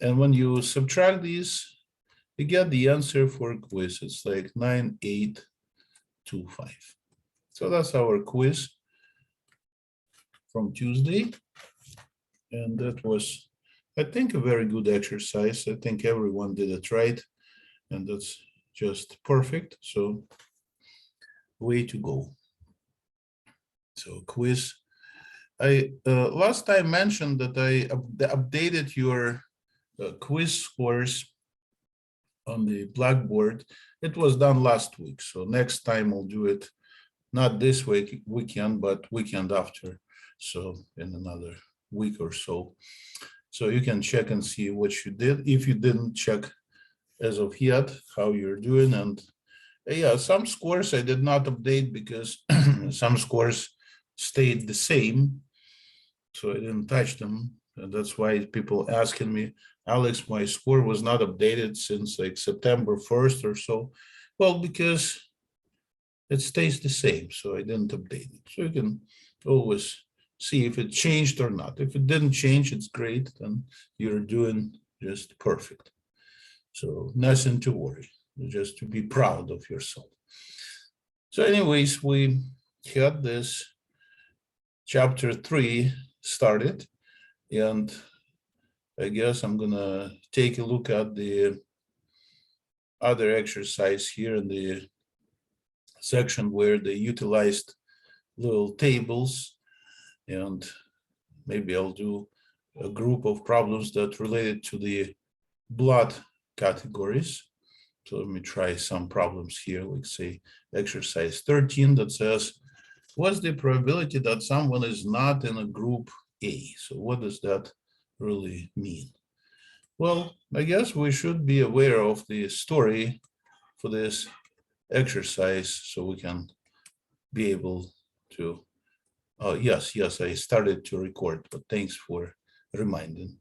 And when you subtract these, you get the answer for quiz. It's like 9825. So that's our quiz from Tuesday. And that was, I think, a very good exercise. I think everyone did it right. And that's just perfect. So way to go. So quiz. I last time mentioned that I updated your quiz scores on the Blackboard. It was done last week. So next time I'll do it, not this weekend, but weekend after. So in another week or so. So you can check and see what you did. If you didn't check as of yet, how you're doing. And yeah, some scores I did not update because some scores stayed the same. So I didn't touch them. And that's why people asking me, Alex, my score was not updated since like September 1st or so. Well, because it stays the same. So I didn't update it. So you can always see if it changed or not. If it didn't change, it's great. Then you're doing just perfect. So nothing to worry, just to be proud of yourself. So anyways, we had this chapter 3 started, and I guess I'm gonna take a look at the other exercise here in the section where they utilized little tables, and maybe I'll do a group of problems that related to the blood categories. So let me try some problems here, like say exercise 13 that says, what's the probability that someone is not in a group A? So what does that really mean? Well, I guess we should be aware of the story for this exercise so we can be able to, yes, I started to record, but thanks for reminding.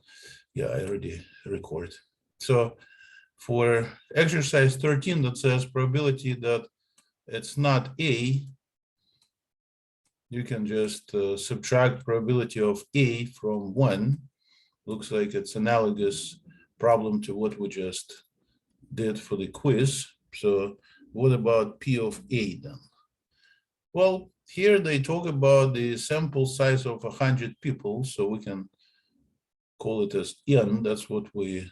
Yeah, I already record. So for exercise 13 that says probability that it's not A, you can just subtract probability of A from 1. Looks like it's analogous problem to what we just did for the quiz. So what about P of A then? Well, here they talk about the sample size of 100 people, so we can call it as N. That's what we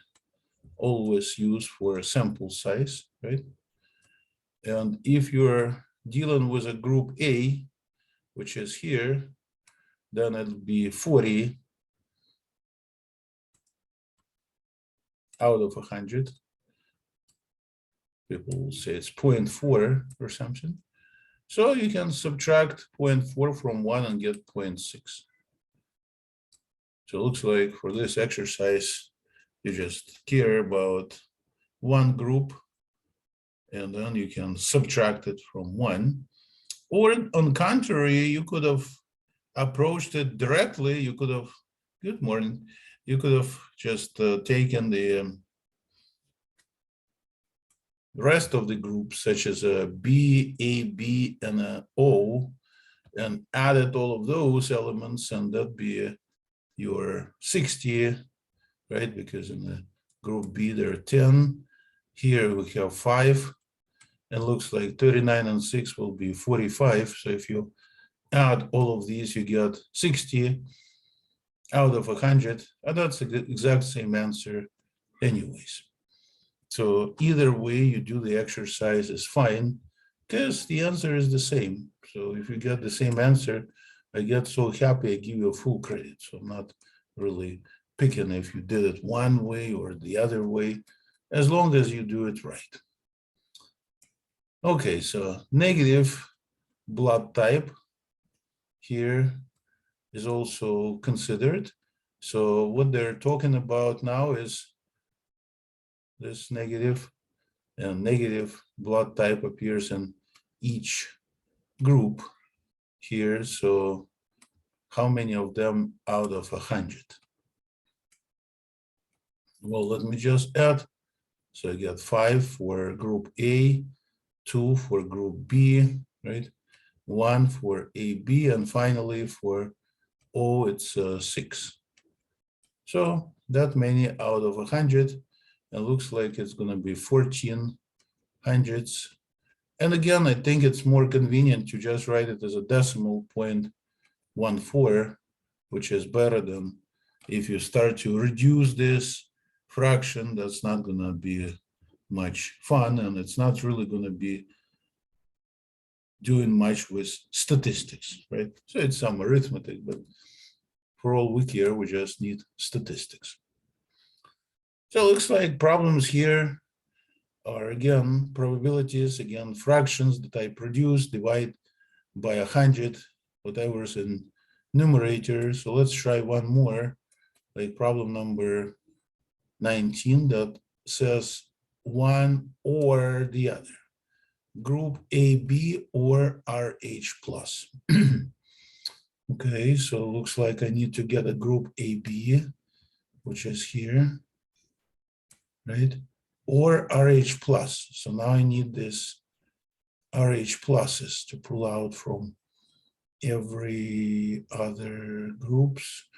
always use for a sample size, right? And if you're dealing with a group A, which is here, then it'll be 40 out of 100. People will say it's 0.4 or something. So you can subtract 0.4 from 1 and get 0.6. So it looks like for this exercise, you just care about one group, and then you can subtract it from 1. Or on contrary, you could have approached it directly. You could have, good morning, you could have just taken the rest of the groups, such as a B, A, B, and a O, and added all of those elements, and that'd be your 60, right? Because in the group B, there are 10. Here we have 5. It looks like 39 and 6 will be 45. So if you add all of these, you get 60 out of 100. And that's the exact same answer anyways. So either way you do the exercise is fine, because the answer is the same. So if you get the same answer, I get so happy I give you a full credit. So I'm not really picking if you did it one way or the other way, as long as you do it right. Okay, so negative blood type here is also considered. So what they're talking about now is this negative, and negative blood type appears in each group here. So how many of them out of 100? Well, let me just add. So I get 5 for group A, 2 for group B, right? 1 for AB, and finally for O, it's 6. So that many out of 100. It looks like it's going to be 14 hundredths. And again, I think it's more convenient to just write it as a decimal 0.14, which is better than if you start to reduce this fraction. That's not going to be much fun, and it's not really going to be doing much with statistics, right? So it's some arithmetic, but for all we care, we just need statistics. So it looks like problems here are, again, probabilities, again, fractions that I produce, divide by 100, whatever is in numerator. So let's try one more, like problem number 19 that says one or the other, group AB or RH plus. Okay, so it looks like I need to get a group AB, which is here, right? Or RH plus. So now I need this RH pluses to pull out from every other groups.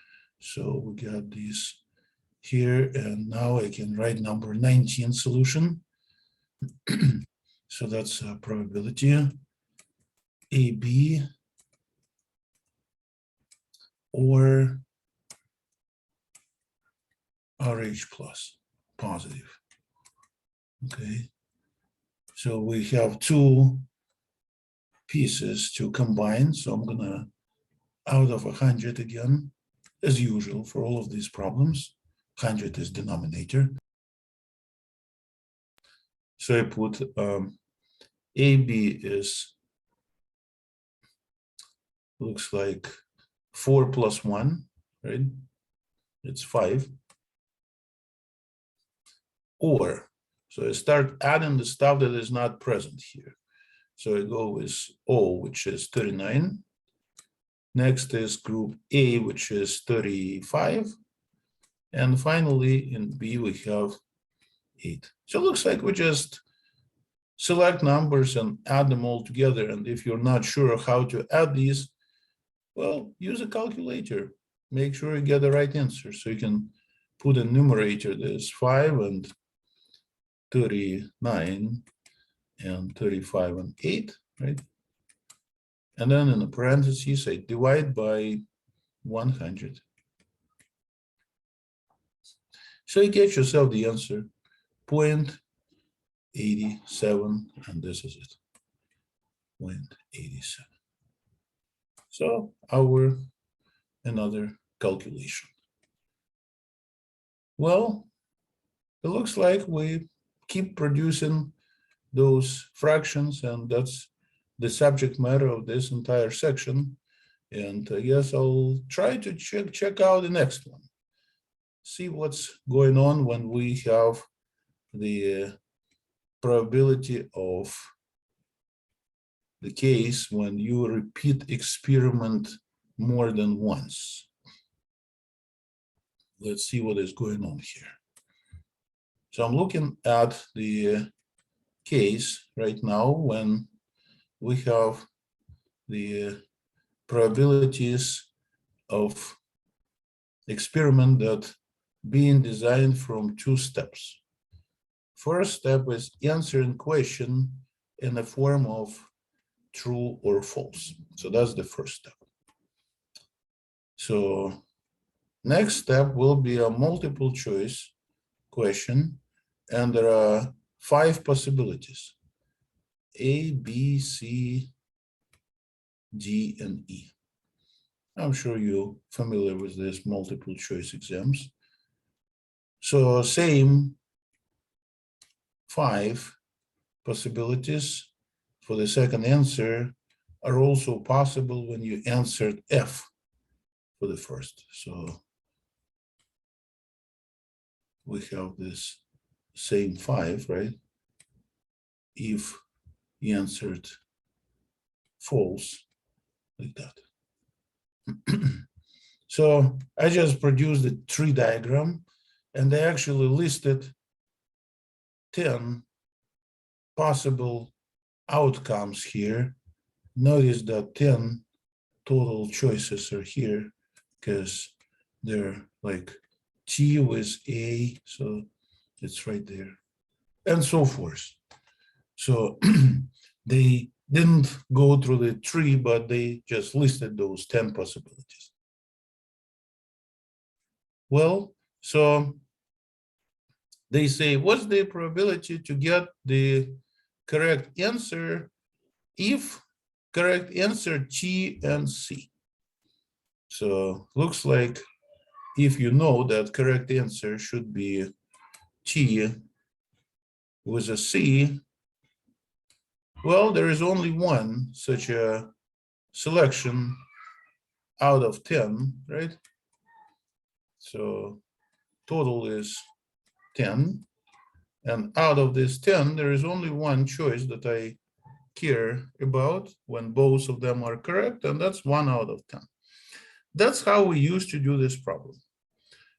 So we got these here, and now I can write number 19 solution. So that's a probability AB or RH plus, positive. Okay, so we have two pieces to combine. So I'm gonna, out of 100 again, as usual for all of these problems, 100 is denominator. So I put AB is, looks like 4 plus 1, right? It's 5. Or, so I start adding the stuff that is not present here. So I go with O, which is 39. Next is group A, which is 35. And finally, in B, we have 8. So it looks like we just select numbers and add them all together. And if you're not sure how to add these, well, use a calculator. Make sure you get the right answer. So you can put a numerator, there's 5 and 39 and 35 and 8, right? And then in the parentheses, I divide by 100. So you get yourself the answer, 0.87, and this is it, 0.87. So another calculation. Well, it looks like we keep producing those fractions, and that's the subject matter of this entire section. And I guess I'll try to check out the next one. See what's going on when we have the probability of the case when you repeat experiment more than once. Let's see what is going on here. So I'm looking at the case right now when we have the probabilities of experiment that being designed from 2 steps. First step is answering question in the form of true or false. So that's the first step. So next step will be a multiple choice question, and there are 5 possibilities: A, B, C, D, and E. I'm sure you're familiar with this multiple choice exams. So same 5 possibilities for the second answer are also possible when you answered F for the first. So we have this same 5, right? If you answered false, like that. So I just produced a tree diagram, and I actually listed 10 possible outcomes here. Notice that 10 total choices are here because they're like T with A, so it's right there, and so forth. So they didn't go through the tree, but they just listed those 10 possibilities. Well, so they say, what's the probability to get the correct answer if correct answer T and C? So looks like if you know that correct answer should be T with a C, well, there is only one such a selection out of 10, right? So total is 10. And out of this 10, there is only one choice that I care about when both of them are correct, and that's 1 out of 10. That's how we used to do this problem.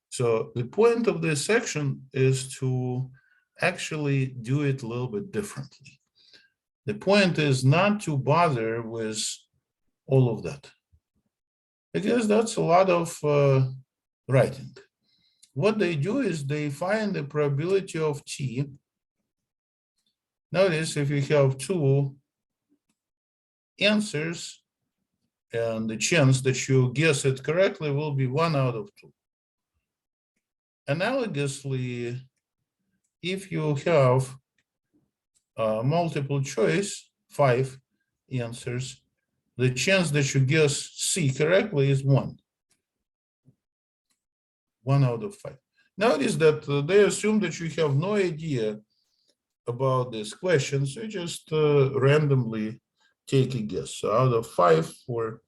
So the point of this section is to actually do it a little bit differently. The point is not to bother with all of that, because that's a lot of writing. What they do is they find the probability of T. Notice if you have 2 answers, and the chance that you guess it correctly will be 1 out of 2. Analogously, if you have multiple choice, 5 answers, the chance that you guess C correctly is 1. 1 out of 5. Notice that they assume that you have no idea about this question, so you just randomly take a guess. So out of 5 for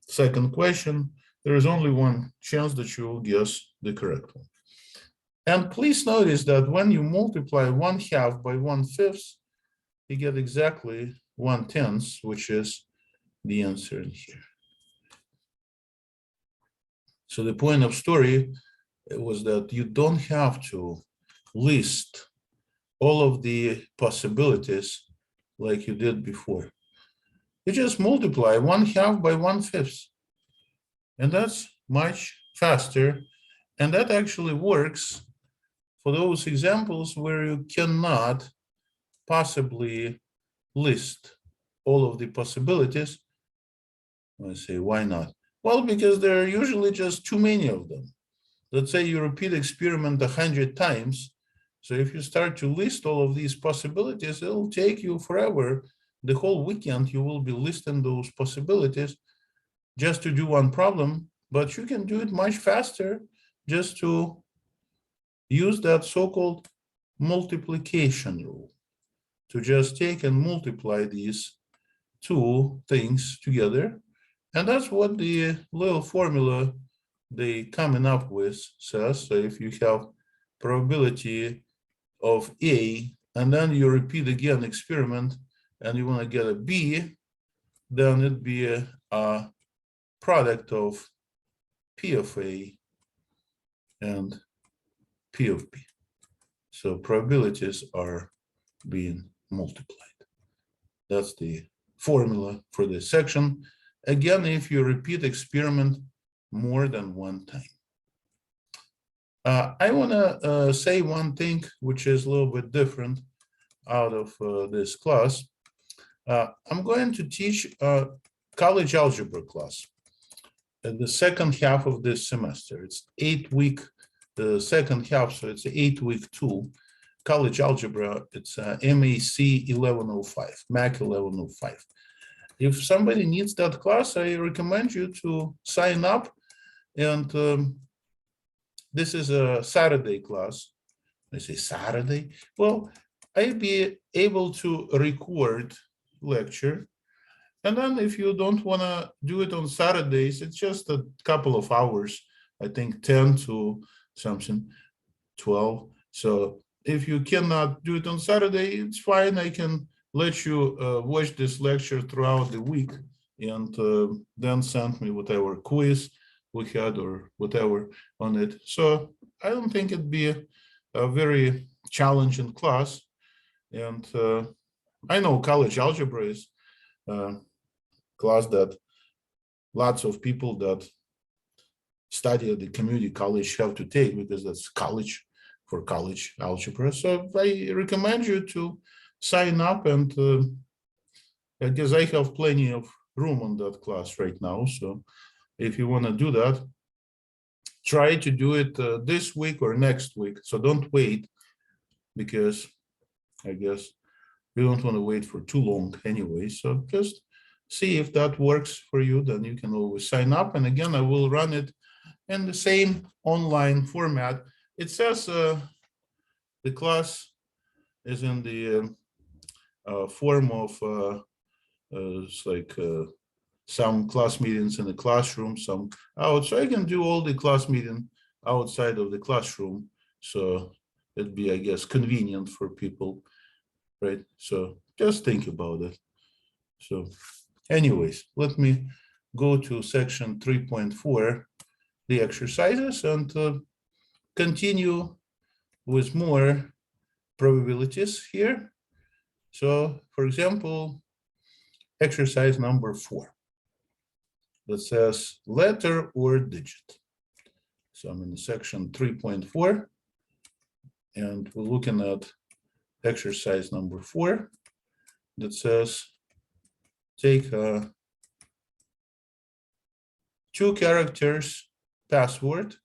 second question, there is only one chance that you will guess the correct one. And please notice that when you multiply 1/2 by 1/5, you get exactly 1/10, which is the answer here. So the point of story was that you don't have to list all of the possibilities like you did before. You just multiply 1/2 by 1/5, and that's much faster. And that actually works for those examples where you cannot possibly list all of the possibilities. I say, why not? Well, because there are usually just too many of them. Let's say you repeat experiment 100 times. So if you start to list all of these possibilities, it'll take you forever. The whole weekend, you will be listing those possibilities just to do one problem, but you can do it much faster just to use that so-called multiplication rule, to just take and multiply these 2 things together. And that's what the little formula they coming up with says. So if you have probability of A, and then you repeat again experiment, and you want to get a B, then it'd be a product of P of A and P of B. So probabilities are being multiplied. That's the formula for this section. Again, if you repeat experiment more than one time. I want to say one thing which is a little bit different out of this class. I'm going to teach a college algebra class in the second half of this semester. It's 8-week, the second half, so it's 8-week 2. College algebra, it's MAC 1105, MAC 1105. If somebody needs that class, I recommend you to sign up. And this is a Saturday class. I say Saturday. Well, I'll be able to record lecture. And then if you don't want to do it on Saturdays, it's just a couple of hours, I think 10 to something, 12. So if you cannot do it on Saturday, it's fine. I can let you watch this lecture throughout the week and then send me whatever quiz we had or whatever on it. So I don't think it'd be a very challenging class. And I know college algebra is a class that lots of people that study at the community college have to take, because that's college for college algebra. So I recommend you to sign up, and I guess I have plenty of room on that class right now. So if you want to do that, try to do it this week or next week. So don't wait, because I guess you don't want to wait for too long anyway. So just see if that works for you. Then you can always sign up. And again, I will run it in the same online format. It says the class is in the form of it's like some class meetings in the classroom, some out. So I can do all the class meeting outside of the classroom. So it'd be, I guess, convenient for people, right? So just think about it. So anyways, let me go to section 3.4, the exercises, and continue with more probabilities here. So for example, exercise number 4 that says letter or digit. So I'm in section 3.4, and we're looking at exercise number 4 that says take 2 characters password,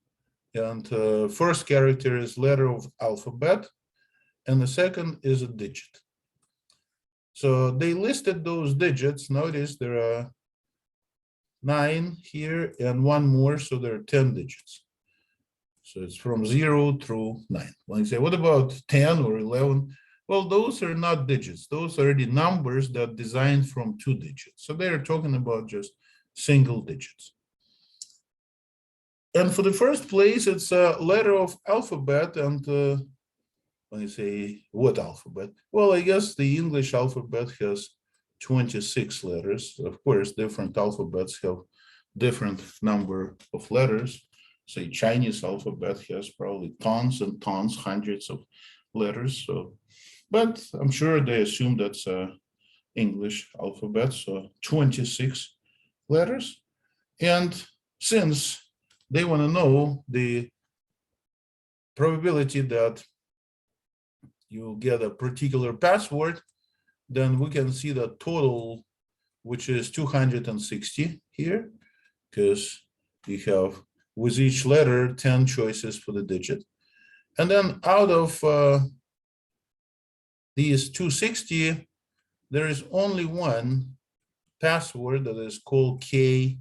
and first character is letter of alphabet, and the second is a digit. So they listed those digits. Notice there are 9 here and 1 more, so there are 10 digits. So it's from 0 through 9. When you say, what about 10 or 11? Well, those are not digits. Those are the numbers that are designed from 2 digits. So they're talking about just single digits. And for the first place, it's a letter of alphabet. And when you say what alphabet? Well, I guess the English alphabet has 26 letters. Of course, different alphabets have different number of letters. Say Chinese alphabet has probably tons and tons, hundreds of letters. So, but I'm sure they assume that's English alphabet, so 26 letters. And since they want to know the probability that you get a particular password, then we can see the total, which is 260 here, because you have with each letter 10 choices for the digit. And then out of these 260, there is only one password that is called K9.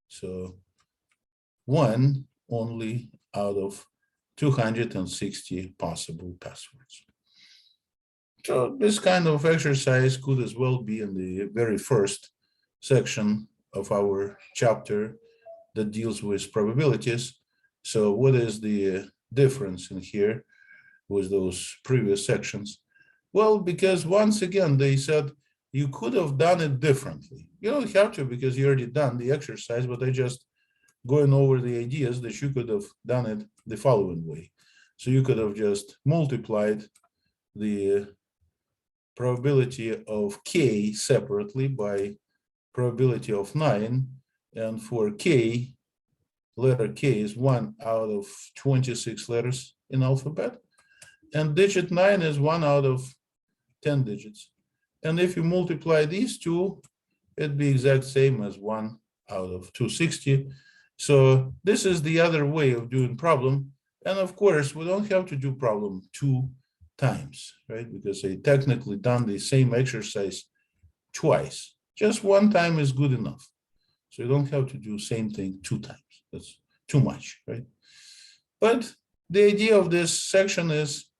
So one only out of 260 possible passwords. So this kind of exercise could as well be in the very first section of our chapter that deals with probabilities. So what is the difference in here with those previous sections? Well, because once again, they said you could have done it differently. You don't have to, because you already done the exercise, but I just going over the ideas that you could have done it the following way. So you could have just multiplied the probability of K separately by probability of 9. And for K, letter K is 1 out of 26 letters in alphabet. And digit 9 is 1 out of 10 digits. And if you multiply these two, it'd be exact same as 1 out of 260. So this is the other way of doing problem. And of course, we don't have to do problem 2 times, right? Because they technically done the same exercise twice. Just 1 time is good enough. So you don't have to do same thing 2 times. That's too much, right? But the idea of this section is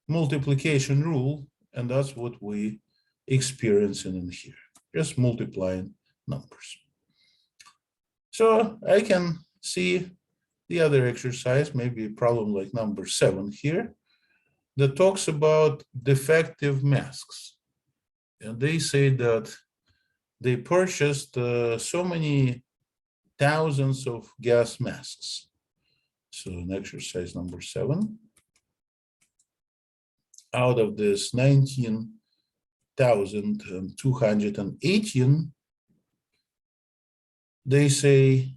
multiplication rule, and that's what we experiencing in here, just multiplying numbers. So I can see the other exercise, maybe a problem like number 7 here, that talks about defective masks. And they say that they purchased so many thousands of gas masks. So in exercise number 7, out of this 19,218, they say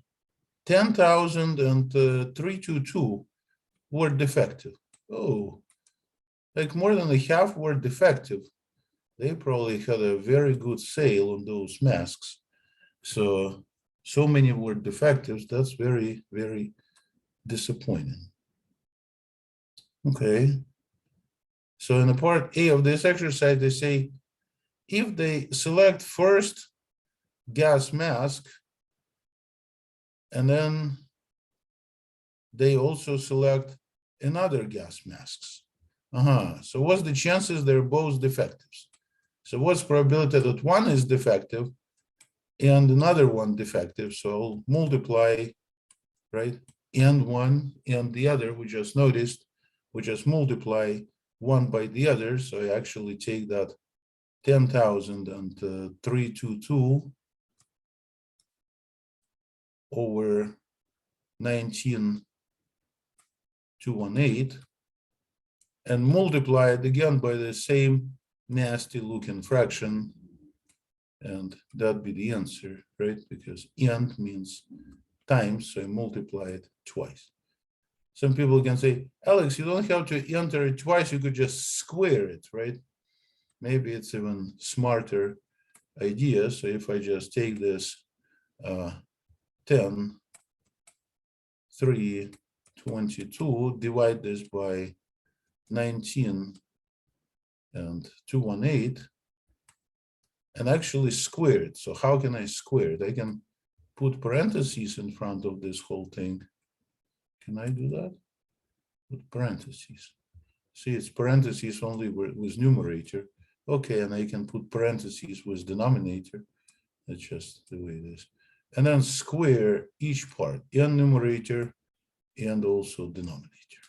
10,000 and 322 were defective. Oh, like more than a half were defective. They probably had a very good sale on those masks. So many were defectives. That's very, very disappointing. Okay. So in the part A of this exercise, they say, if they select first gas mask, and then they also select another gas masks. So what's the chances they're both defectives? So what's probability that one is defective and another one defective? So I'll multiply, right? And one and the other, we just noticed, we just multiply one by the other. So I actually take that 10,000 and 322 over 19,218 and multiply it again by the same nasty looking fraction, and that'd be the answer, right? Because and means times, so I multiply it twice. Some people can say, Alex, you don't have to enter it twice, you could just square it, right? Maybe it's even smarter idea. So if I just take this 10, 3, 22, divide this by 19 and 218, and actually square it. So how can I square it? I can put parentheses in front of this whole thing. Can I do that? Put parentheses. See, it's parentheses only with numerator. Okay, and I can put parentheses with denominator. That's just the way it is. And then square each part, and numerator and also denominator.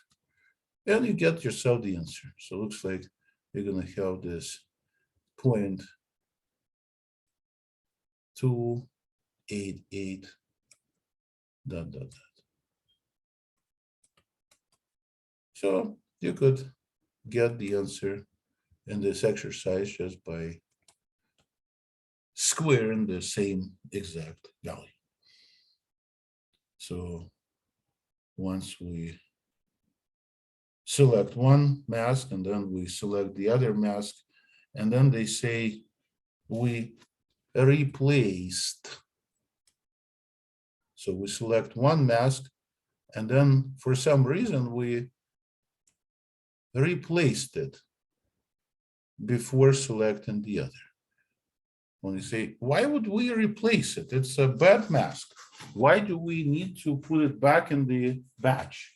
And you get yourself the answer. So it looks like you're going to have this 0.288 ... So you could get the answer in this exercise just by squaring the same exact value. So once we select one mask and then we select the other mask, and then they say we replaced. So we select one mask and then for some reason we replaced it before selecting the other. When you say, why would we replace it? It's a bad mask. Why do we need to put it back in the batch?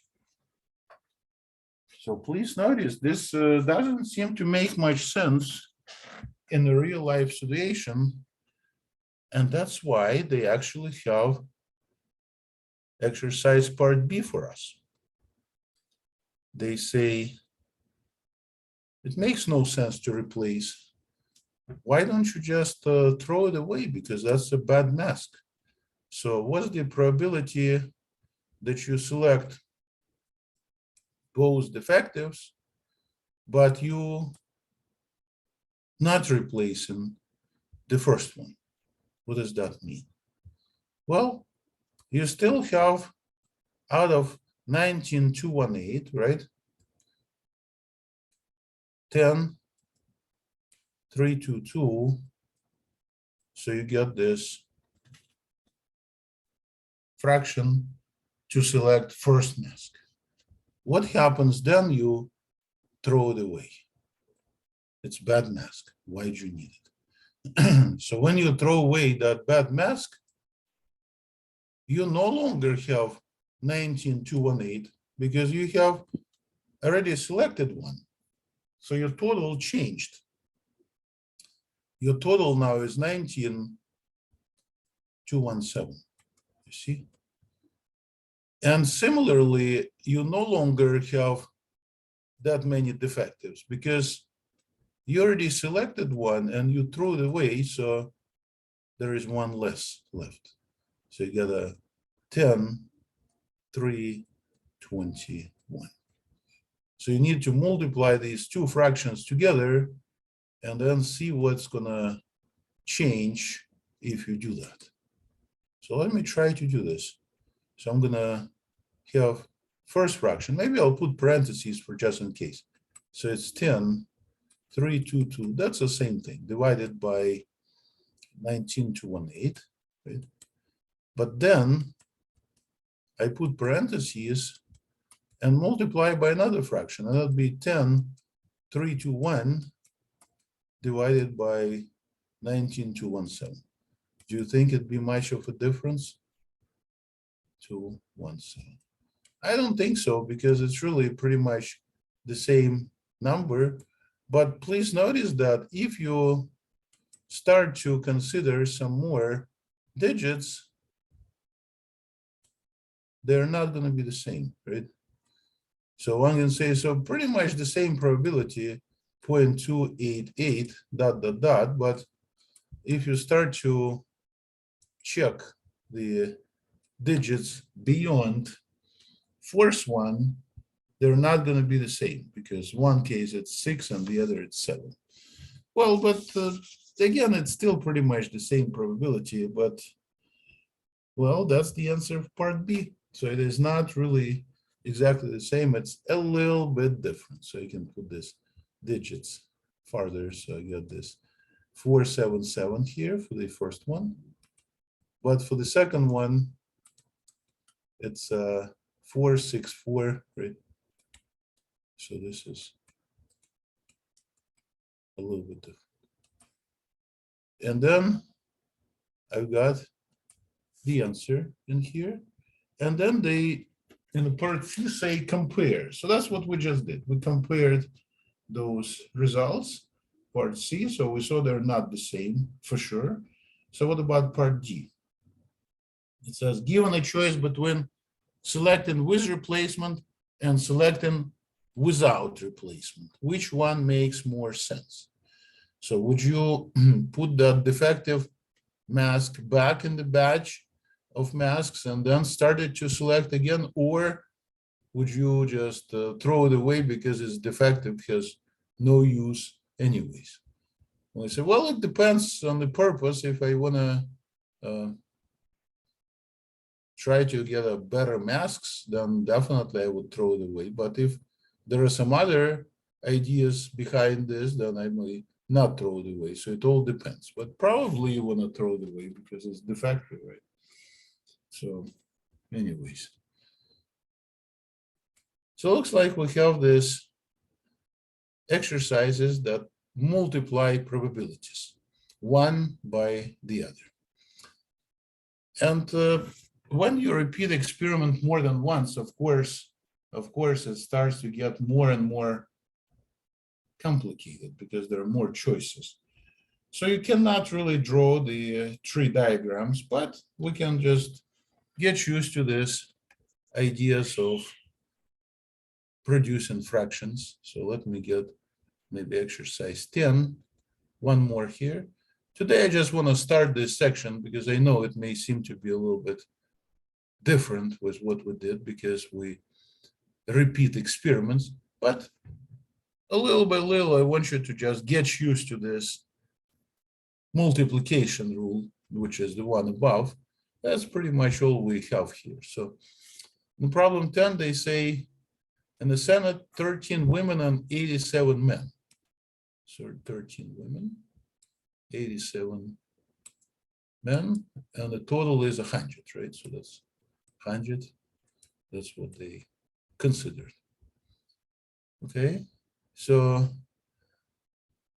So please notice this doesn't seem to make much sense in a real life situation. And that's why they actually have exercise part B for us. They say, it makes no sense to replace. Why don't you just throw it away? Because that's a bad mask. So what's the probability that you select both defectives, but you not replacing the first one? What does that mean? Well, you still have out of 19,218, right? 10, 322. So you get this fraction to select first mask. What happens then? You throw it away. It's bad mask. Why do you need it? So when you throw away that bad mask, you no longer have 19,218 because you have already selected one. So your total changed. Your total now is 19,217. You see? And similarly, you no longer have that many defectives because you already selected one and you threw it away, so there is one less left. So you get a 10, 3, 21. So you need to multiply these two fractions together and then see what's gonna change if you do that. So let me try to do this. So I'm gonna have first fraction. Maybe I'll put parentheses for just in case. So it's 10, 3, 2, 2. That's the same thing, divided by 19,218, right? But then I put parentheses and multiply by another fraction, and that'd be 10, 3, 2, 1 divided by 19,217. Do you think it'd be much of a difference? 217. I don't think so, because it's really pretty much the same number. But please notice that if you start to consider some more digits, they're not going to be the same, right? So one can say, so pretty much the same probability, 0.288 dot dot dot, but if you start to check the digits beyond first one, they're not going to be the same, because one case it's 6 and the other it's 7. Well, but again, it's still pretty much the same probability, but well, that's the answer of part B. So it is not really exactly the same. It's a little bit different. So you can put this digits farther. So I got this 477 here for the first one. But for the second one, it's 464, right? So this is a little bit different. And then I've got the answer in here. And then they, in the part C, say compare. So that's what we just did. We compared those results, part C. So we saw they're not the same for sure. So what about part D? It says, given a choice between selecting with replacement and selecting without replacement, which one makes more sense? So would you put that defective mask back in the batch of masks and then started to select again, or would you just throw it away because it's defective, has no use anyways? Well, I say, well, it depends on the purpose. If I want to try to get a better masks, then definitely I would throw it away. But if there are some other ideas behind this, then I may not throw it away. So it all depends. But probably you want to throw it away because it's defective, right? So anyways. So it looks like we have this exercises that multiply probabilities, one by the other. And when you repeat experiment more than once, of course, it starts to get more and more complicated because there are more choices. So you cannot really draw the tree diagrams, but we can just get used to this ideas of producing fractions. So let me get maybe exercise 10, one more here. Today, I just want to start this section because I know it may seem to be a little bit different with what we did because we repeat experiments, but a little by little, I want you to just get used to this multiplication rule, which is the one above. That's pretty much all we have here. So in problem 10, they say, in the Senate, 13 women and 87 men. So 13 women, 87 men, and the total is 100, right? So that's 100. That's what they considered. Okay, so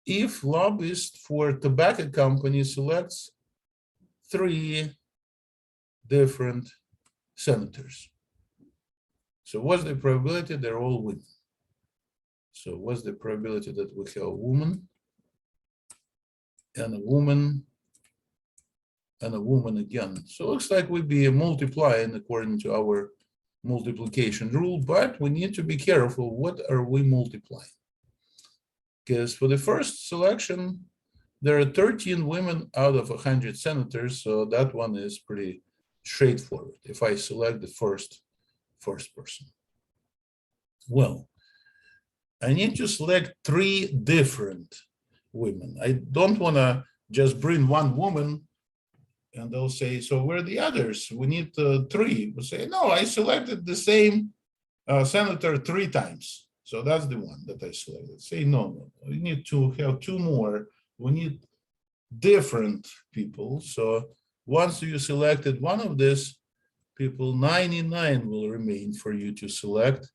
if lobbyist for tobacco company selects 3 different senators, so what's the probability they're all women? So what's the probability that we have a woman and a woman and a woman again? So it looks like we'd be multiplying according to our multiplication rule, but we need to be careful. What are we multiplying? Because for the first selection, there are 13 women out of 100 senators, so that one is pretty straightforward if I select the first person. Well, I need to select 3 different women. I don't want to just bring one woman And they'll say, so where are the others? We need 3. We'll say, no, I selected the same senator 3 times. So that's the one that I selected. Say, no, we need to have 2 more. We need different people. So once you selected one of these people, 99 will remain for you to select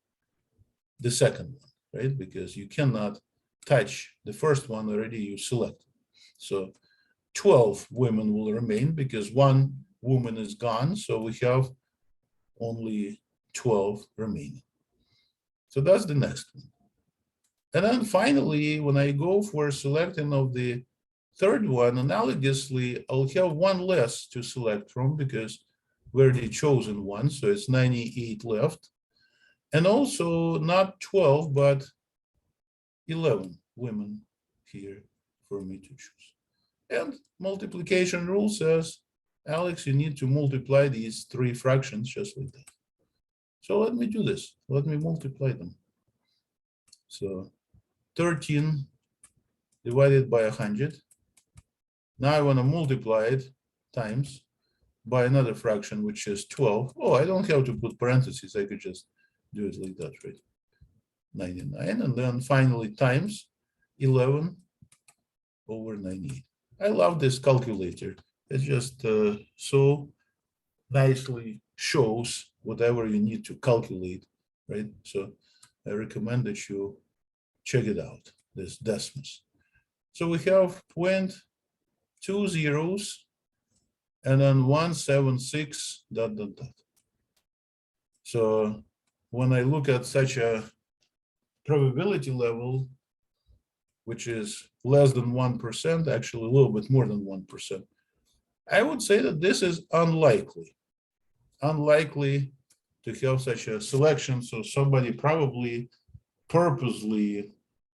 the second one, right? Because you cannot touch the first one already you selected. So 12 women will remain because 1 woman is gone. So we have only 12 remaining. So that's the next one. And then finally, when I go for selecting of the third one, analogously, I'll have 1 less to select from because we already chosen 1. So it's 98 left. And also not 12, but 11 women here for me to choose. And multiplication rule says, Alex, you need to multiply these 3 fractions just like that. So let me do this. Let me multiply them. So 13 divided by 100. Now I want to multiply it times by another fraction, which is 12. Oh, I don't have to put parentheses. I could just do it like that, right? 99. And then finally times 11 over 98. I love this calculator. It just so nicely shows whatever you need to calculate, right? So I recommend that you check it out, this Desmos. So we have 2 zeros and then 176 ... So when I look at such a probability level, which is less than 1%, actually a little bit more than 1%, I would say that this is unlikely to have such a selection. So somebody probably purposely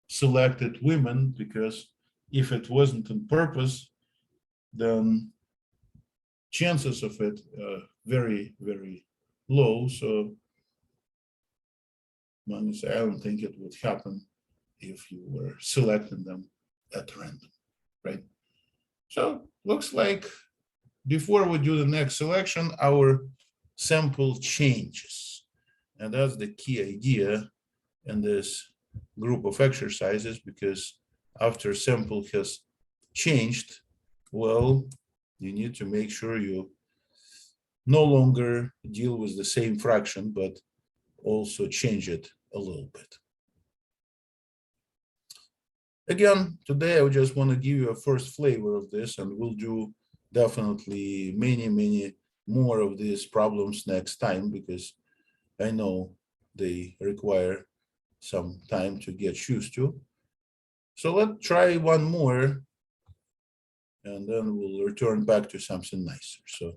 selected women, because if it wasn't on purpose, then chances of it very, very low. So I don't think it would happen if you were selecting them at random, right? So looks like before we do the next selection, our sample changes. And that's the key idea in this group of exercises, because after sample has changed, well, you need to make sure you no longer deal with the same fraction, but also change it a little bit. Again, today I just want to give you a first flavor of this, and we'll do definitely many more of these problems next time, because I know they require some time to get used to. So let's try one more, and then we'll return back to something nicer. So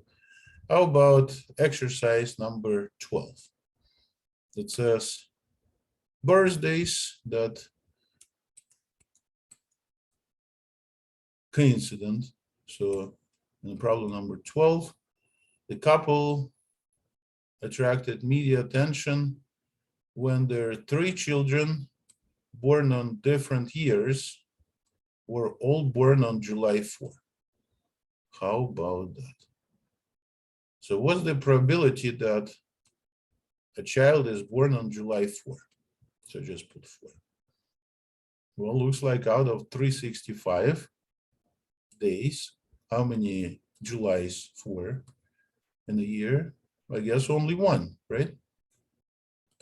how about exercise number 12? It says birthdays that coincident. So in problem number 12, the couple attracted media attention when their 3 children born on different years were all born on July 4. How about that? So what's the probability that a child is born on July 4? So just put 4. Well, looks like out of 365 days, how many Julys 4 in a year? I guess only 1, right?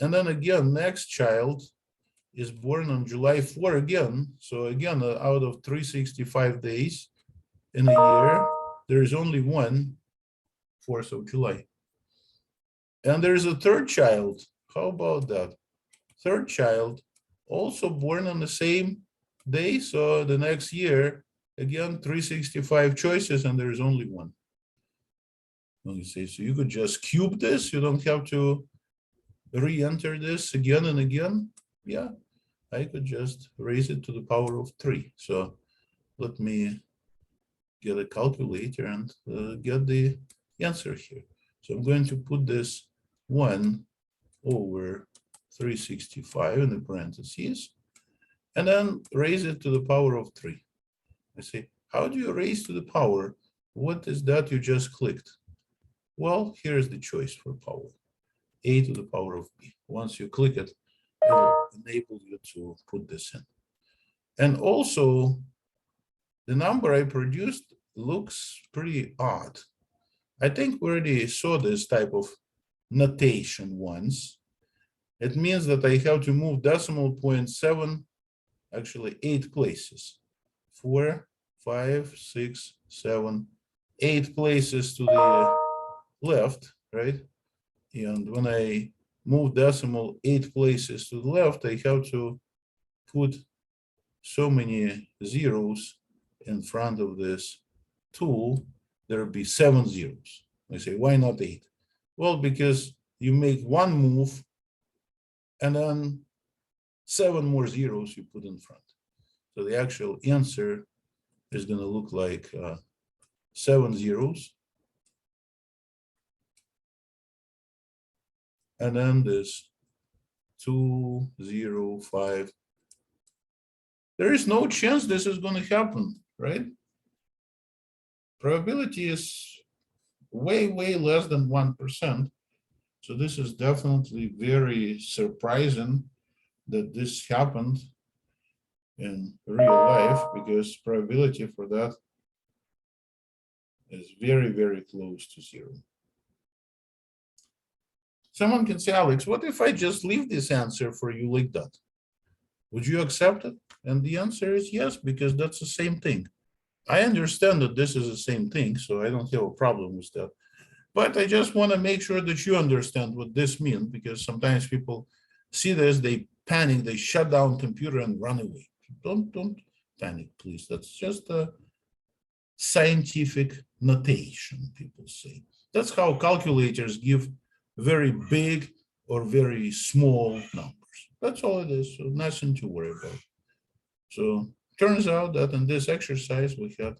And then again, next child is born on July 4 again. So again, out of 365 days in a year, there is only 1 4th of July. And there's a third child. How about that? Third child also born on the same day. So the next year, again, 365 choices, and there's only 1. Well, you say, so you could just cube this. You don't have to re-enter this again and again. Yeah, I could just raise it to the power of 3. So let me get a calculator and get the answer here. So I'm going to put this 1 over 365 in the parentheses, and then raise it to the power of 3. I say, how do you raise to the power? What is that you just clicked? Well, here's the choice for power. A to the power of B. Once you click it, it will enable you to put this in. And also, the number I produced looks pretty odd. I think we already saw this type of notation once. It means that I have to move decimal point 7, actually 8 places. 4, 5, 6, 7, 8 places to the left, right? And when I move decimal 8 places to the left, I have to put so many zeros in front of this tool. There'll be 7 zeros. I say, why not 8? Well, because you make one move and then 7 more zeros you put in front. So the actual answer is going to look like 7 zeros. And then this 2, 0, 5. There is no chance this is going to happen, right? Probability is way, way less than 1%. So this is definitely very surprising that this happened in real life, because probability for that is very, very close to 0. Someone can say, Alex, what if I just leave this answer for you like that? Would you accept it? And the answer is yes, because that's the same thing. I understand that this is the same thing, so I don't have a problem with that. But I just want to make sure that you understand what this means, because sometimes people see this, they panic, they shut down computer and run away. Don't panic, please. That's just a scientific notation, people say. That's how calculators give very big or very small numbers. That's all it is, so nothing to worry about. So turns out that in this exercise, we had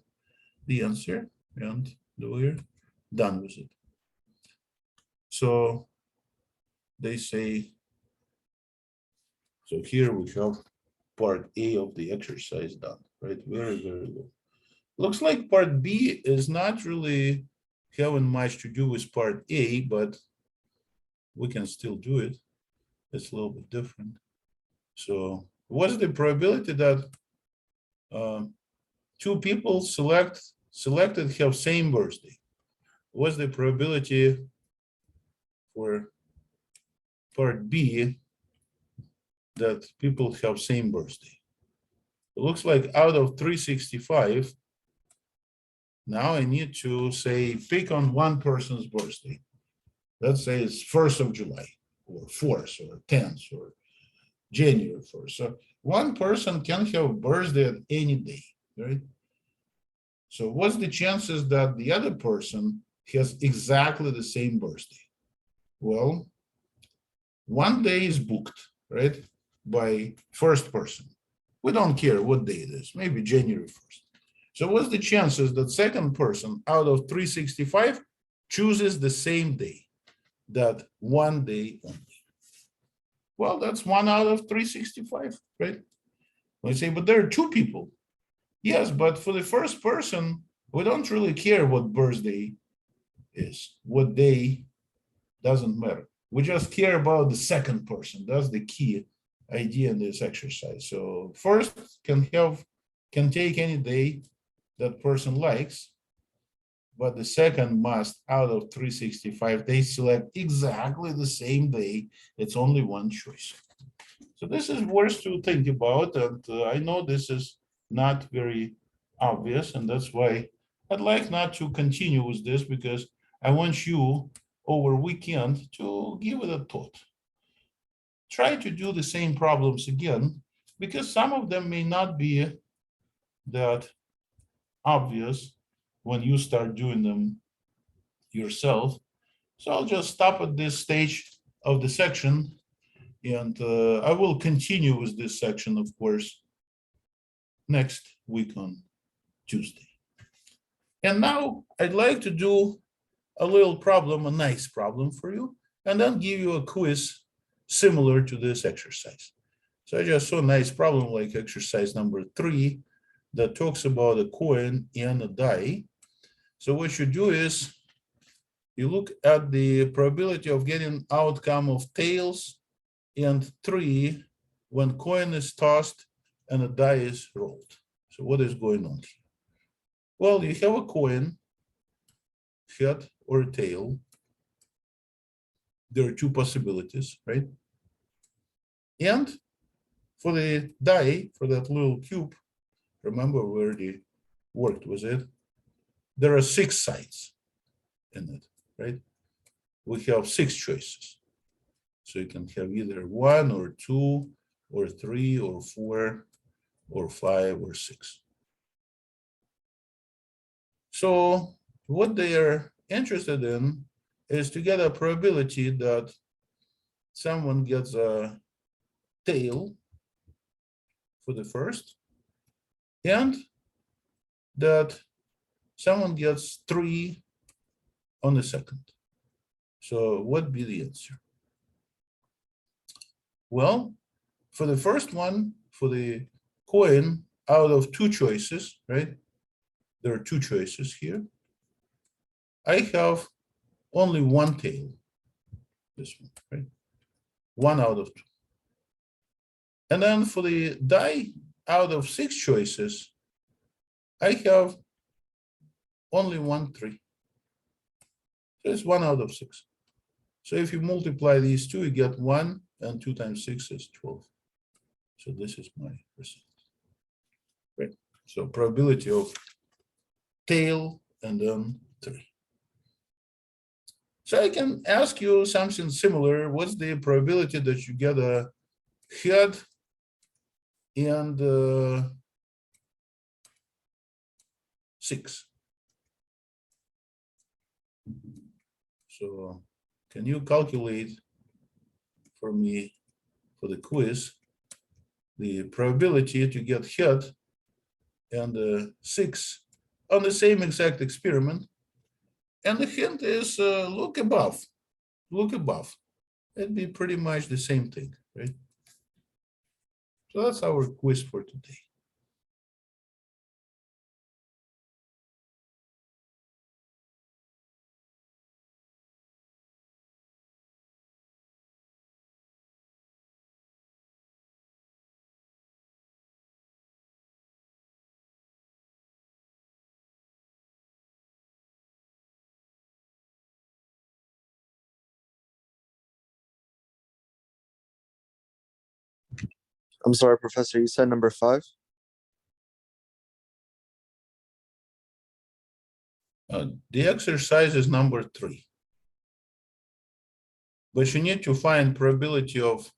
the answer and we're done with it. So they say, so here we have part A of the exercise done, right? Very, very good. Looks like part B is not really having much to do with part A, but we can still do it. It's a little bit different. So what's the probability that two people selected have same birthday? What's the probability for part B that people have same birthday? It looks like out of 365, now I need to say, pick on one person's birthday. Let's say it's 1st of July, or 4th, or 10th, or January 1st. So one person can have birthday at any day, right? So what's the chances that the other person has exactly the same birthday? Well, one day is booked, right, by first person. We don't care what day it is, maybe January 1st. So what's the chances that second person out of 365 chooses the same day, that one day only? Well, that's 1 out of 365, right? We say, but there are two people. Yes, but for the first person, we don't really care what birthday is. What day doesn't matter. We just care about the second person. That's the key idea in this exercise. So first can take any day that person likes, but the second must, out of 365 days, select exactly the same day. It's only one choice. So this is worth to think about, and I know this is not very obvious, and that's why I'd like not to continue with this, because I want you over weekend to give it a thought. Try to do the same problems again, because some of them may not be that obvious when you start doing them yourself. So I'll just stop at this stage of the section, and I will continue with this section, of course, next week on Tuesday. And now I'd like to do a little problem, a nice problem for you, and then give you a quiz similar to this exercise. So I just saw a nice problem like exercise number 3 that talks about a coin and a die. So what you do is you look at the probability of getting outcome of tails and 3 when coin is tossed and a die is rolled. So what is going on here? Well, you have a coin, head or tail. There are two possibilities, right? And for the die, for that little cube, remember we already worked with it, there are 6 sides in it, right? We have 6 choices. So you can have either 1 or 2 or 3 or 4 or 5 or 6. So what they are interested in is to get a probability that someone gets a tail for the first and that someone gets 3 on the second. So what be the answer? Well, for the first one, for the coin, out of 2 choices, right? There are 2 choices here. I have only 1 tail, this one, right? 1 out of 2. And then for the die, out of 6 choices, I have only 1 3. So it's 1 out of 6. So if you multiply these two, you get 1, and 2 times 6 is 12. So this is my result. Right. So probability of tail and then 3. So I can ask you something similar. What's the probability that you get a head and 6? So can you calculate for me for the quiz the probability to get head and 6 on the same exact experiment? And the hint is look above, look above. It'd be pretty much the same thing, right? So that's our quiz for today. I'm sorry, Professor, you said number 5? The exercise is number 3. But you need to find probability of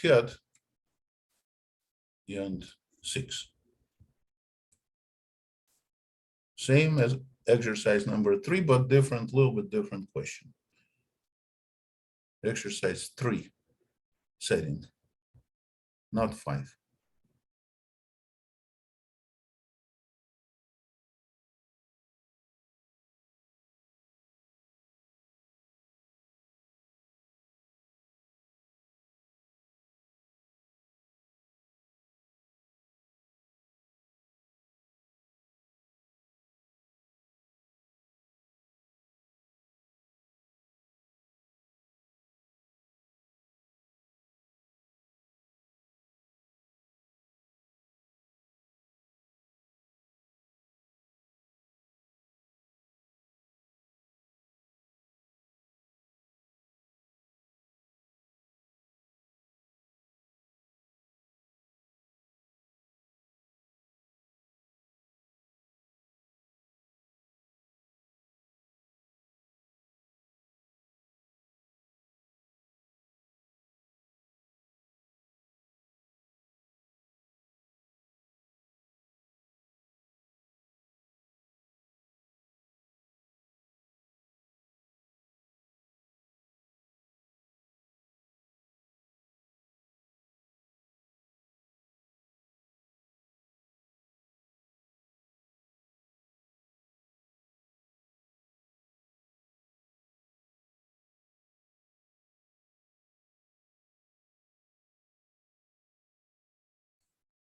head and 6. Same as exercise number 3, but different, little bit different question. Exercise 3 setting, not 5.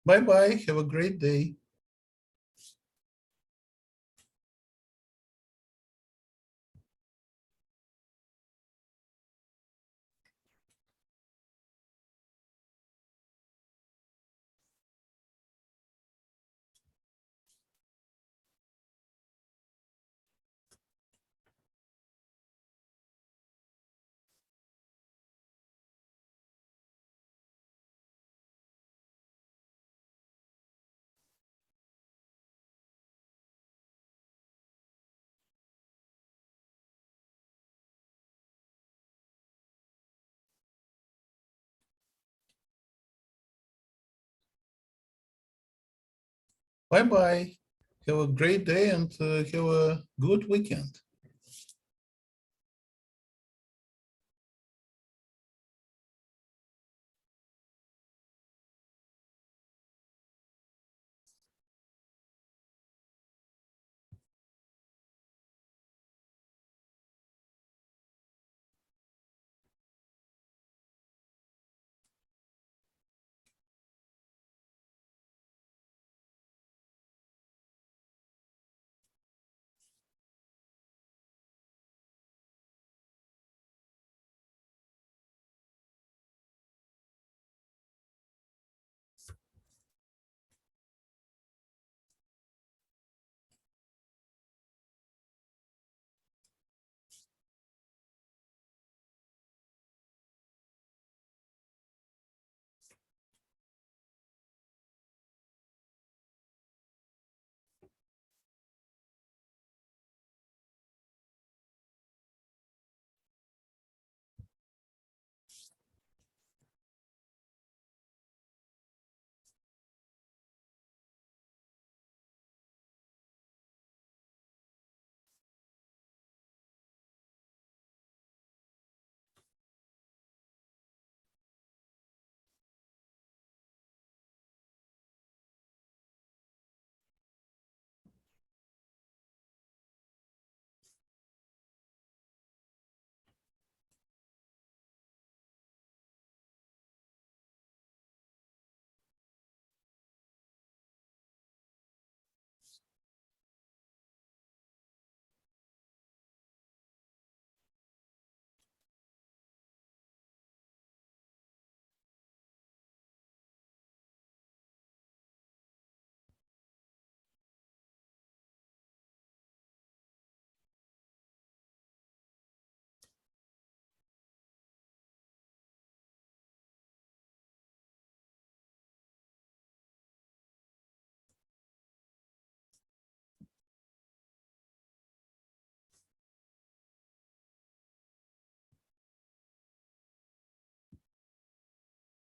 Bye-bye, have a great day. Bye-bye. Have a great day and have a good weekend.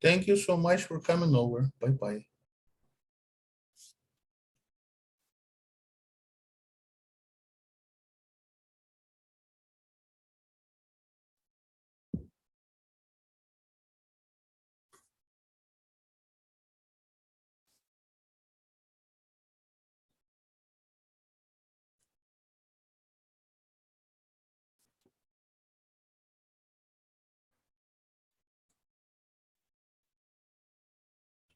Thank you so much for coming over. Bye-bye.